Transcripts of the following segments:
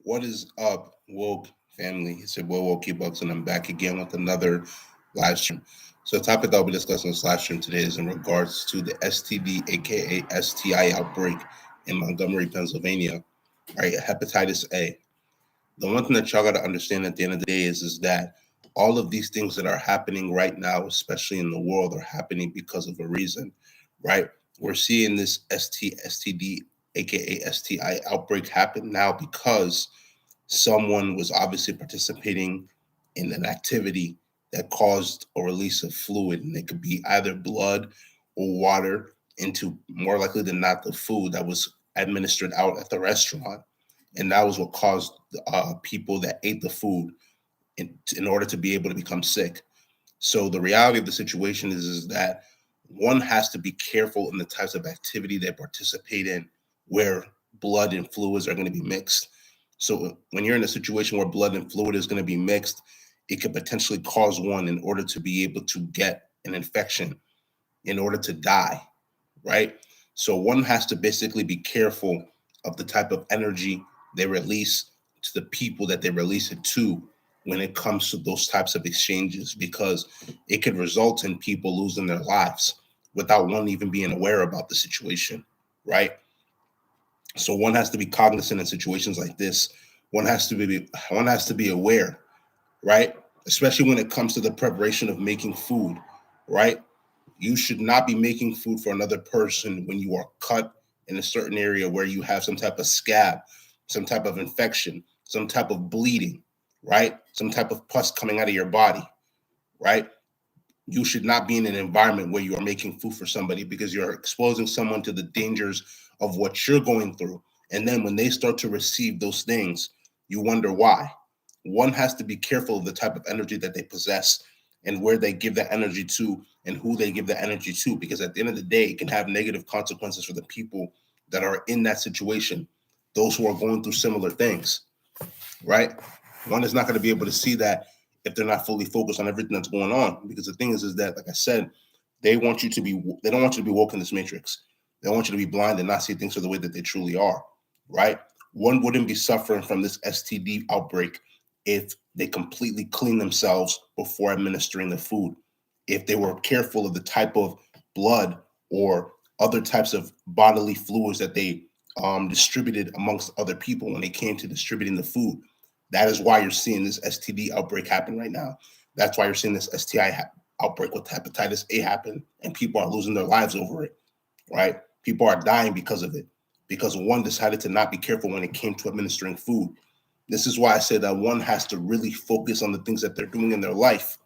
What is up, woke family? It's your boy Wokey Bucks, and I'm back again with another live stream. So, the topic that I'll be discussing in this live stream today is in regards to the STD, aka STI outbreak in Montgomery, Pennsylvania, right? Hepatitis A. The one thing that y'all got to understand at the end of the day is that all of these things that are happening right now, especially in the world, are happening because of a reason, right? We're seeing this STD, aka STI outbreak happen now because someone was obviously participating in an activity that caused a release of fluid, and it could be either blood or water into, more likely than not, the food that was administered out at the restaurant. And that was what caused people that ate the food in order to be able to become sick. So the reality of the situation is that one has to be careful in the types of activity they participate in where blood and fluids are going to be mixed. So when you're in a situation where blood and fluid is going to be mixed, it could potentially cause one in order to be able to get an infection, in order to die, right? So one has to basically be careful of the type of energy they release to the people that they release it to when it comes to those types of exchanges, because it could result in people losing their lives without one even being aware about the situation, right? So one has to be cognizant in situations like this. One has to be aware, right? Especially when it comes to the preparation of making food, right? You should not be making food for another person when you are cut in a certain area where you have some type of scab, some type of infection, some type of bleeding, right? Some type of pus coming out of your body, right? You should not be in an environment where you are making food for somebody, because you're exposing someone to the dangers of what you're going through. And then when they start to receive those things, you wonder why. One has to be careful of the type of energy that they possess and where they give that energy to and who they give the energy to, because at the end of the day, it can have negative consequences for the people that are in that situation, those who are going through similar things, right? One is not going to be able to see that if they're not fully focused on everything that's going on. Because the thing is that, like I said, they don't want you to be woke in this matrix. They want you to be blind and not see things for the way that they truly are, right? One wouldn't be suffering from this STD outbreak if they completely clean themselves before administering the food, if they were careful of the type of blood or other types of bodily fluids that they distributed amongst other people when they came to distributing the food. That is why you're seeing this STD outbreak happen right now. That's why you're seeing this outbreak with hepatitis A happen, and people are losing their lives over it, right? People are dying because of it, because one decided to not be careful when it came to administering food. This is why I say that one has to really focus on the things that they're doing in their life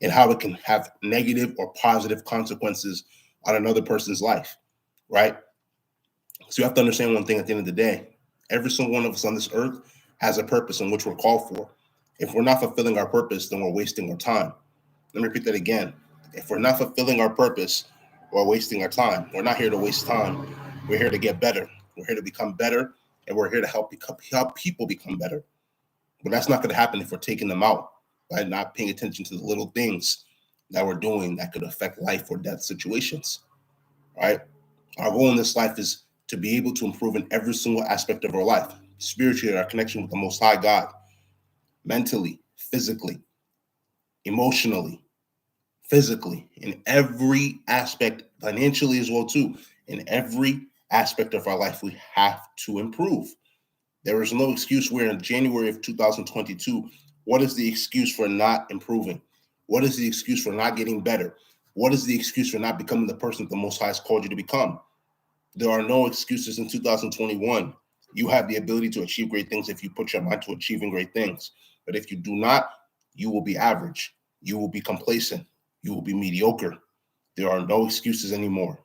and how it can have negative or positive consequences on another person's life, right? So you have to understand one thing at the end of the day. Every single one of us on this earth has a purpose in which we're called for. If we're not fulfilling our purpose, then we're wasting our time. Let me repeat that again. If we're not fulfilling our purpose, we're wasting our time. We're not here to waste time. We're here to get better. We're here to become better, and we're here to help people become better. But that's not going to happen if we're taking them out by not paying attention to the little things that we're doing that could affect life or death situations, right? Our goal in this life is to be able to improve in every single aspect of our life, spiritually, our connection with the Most High God, mentally, physically, emotionally, physically, in every aspect, financially as well too. In every aspect of our life, we have to improve. There is no excuse. We're in January of 2022. What is the excuse for not improving? What is the excuse for not getting better? What is the excuse for not becoming the person that the Most High has called you to become? There are no excuses in 2021. You have the ability to achieve great things if you put your mind to achieving great things. But if you do not, you will be average. You will be complacent. You will be mediocre. There are no excuses anymore.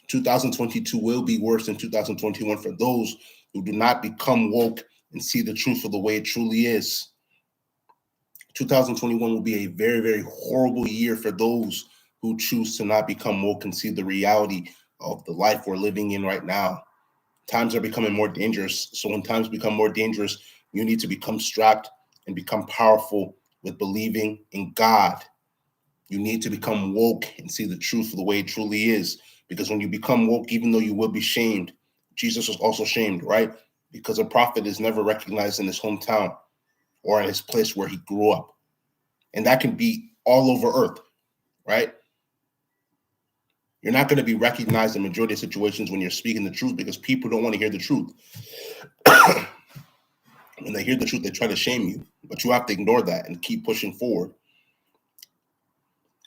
2022 will be worse than 2021 for those who do not become woke and see the truth for the way it truly is. 2021 will be a very, very horrible year for those who choose to not become woke and see the reality of the life we're living in right now. Times are becoming more dangerous. So when times become more dangerous, you need to become strapped and become powerful with believing in God. You need to become woke and see the truth for the way it truly is. Because when you become woke, even though you will be shamed, Jesus was also shamed, right? because a prophet is never recognized in his hometown or in his place where he grew up. And that can be all over earth, right? You're not going to be recognized in majority of situations when you're speaking the truth because people don't want to hear the truth. When they hear the truth, they try to shame you, but you have to ignore that and keep pushing forward.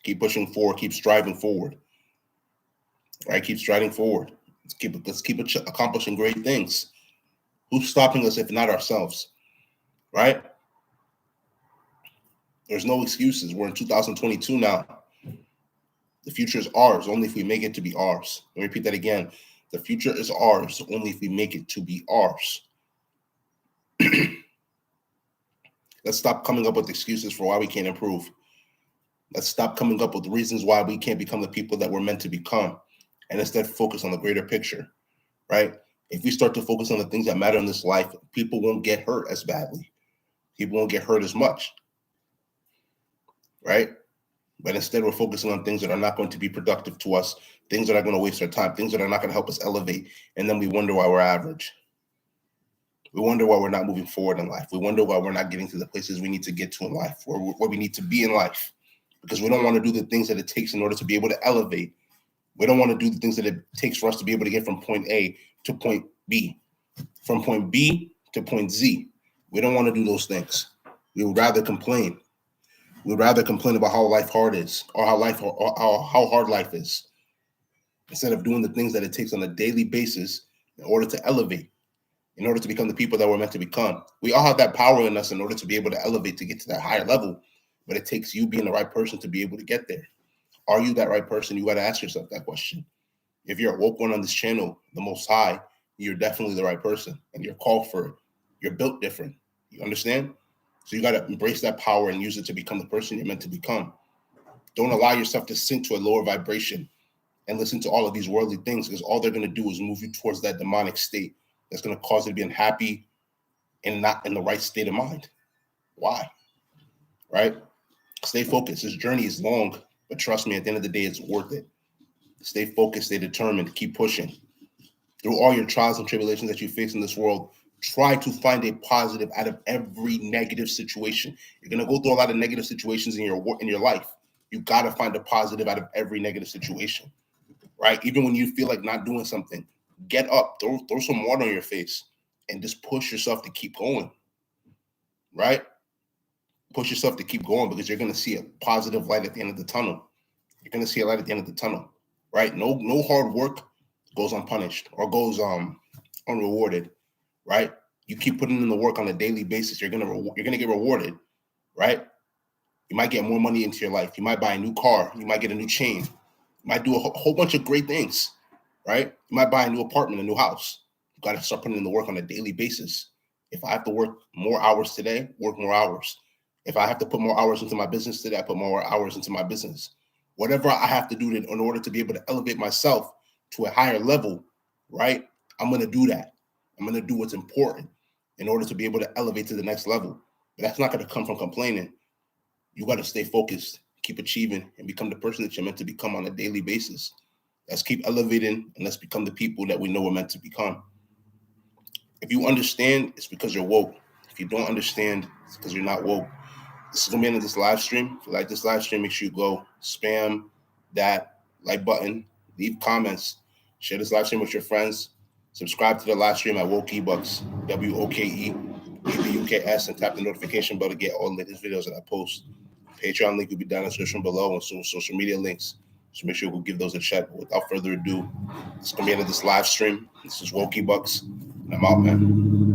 Keep pushing forward, keep striving forward, right? Keep striding forward. Let's keep accomplishing great things. Who's stopping us if not ourselves, right? There's no excuses. We're in 2022 now. The future is ours only if we make it to be ours. Let me repeat that again. The future is ours only if we make it to be ours. Let's stop coming up with excuses for why we can't improve. Let's stop coming up with reasons why we can't become the people that we're meant to become, and instead focus on the greater picture, right? If we start to focus on the things that matter in this life, people won't get hurt as badly. People won't get hurt as much, right? But instead, we're focusing on things that are not going to be productive to us, things that are going to waste our time, things that are not going to help us elevate, and then we wonder why we're average. We wonder why we're not moving forward in life. We wonder why we're not getting to the places we need to get to in life, where we need to be in life, because we don't want to do the things that it takes in order to be able to elevate. We don't want to do the things that it takes for us to be able to get from point A to point B, from point B to point Z. We don't want to do those things. We would rather complain. We'd rather complain about how life hard is, or how hard life is, instead of doing the things that it takes on a daily basis in order to elevate, in order to become the people that we're meant to become. We all have that power in us in order to be able to elevate, to get to that higher level, but it takes you being the right person to be able to get there. Are you that right person? You got to ask yourself that question. If you're a woke one on this channel, the Most High, you're definitely the right person, and you're called for it. You're built different. You understand? So you got to embrace that power and use it to become the person you're meant to become. Don't allow yourself to sink to a lower vibration and listen to all of these worldly things, because all they're going to do is move you towards that demonic state that's going to cause you to be unhappy and not in the right state of mind. Why? Right? Stay focused. This journey is long, but trust me, at the end of the day, it's worth it. Stay focused, stay determined, keep pushing. Through all your trials and tribulations that you face in this world, try to find a positive out of every negative situation. You're going to go through a lot of negative situations in your life. You got to find a positive out of every negative situation, right? Even when you feel like not doing something, get up, throw some water on your face, and just push yourself to keep going, right? Push yourself to keep going, because you're going to see a positive light at the end of the tunnel. You're going to see a light at the end of the tunnel, right? No hard work goes unpunished or goes unrewarded, right? You keep putting in the work on a daily basis, you're gonna get rewarded, right? You might get more money into your life. You might buy a new car. You might get a new chain. You might do a whole bunch of great things, right? You might buy a new apartment, a new house. You got to start putting in the work on a daily basis. If I have to work more hours today, work more hours. If I have to put more hours into my business today, I put more hours into my business. Whatever I have to do in order to be able to elevate myself to a higher level, right? I'm going to do that. I'm going to do what's important in order to be able to elevate to the next level. But that's not going to come from complaining. You got to stay focused, keep achieving, and become the person that you're meant to become on a daily basis. Let's keep elevating, and let's become the people that we know we're meant to become. If you understand, it's because you're woke. If you don't understand, it's because you're not woke. This is going to be the end of this live stream. If you like this live stream, make sure you go spam that like button, leave comments, share this live stream with your friends, subscribe to the live stream at Woke Ebucks, WOKEEBUKS, and tap the notification bell to get all the latest videos that I post. Patreon link will be down in the description below, and some social media links. So make sure we'll give those a check. But without further ado, it's going to be the end of this live stream. This is Woke Ebucks, and I'm out, man.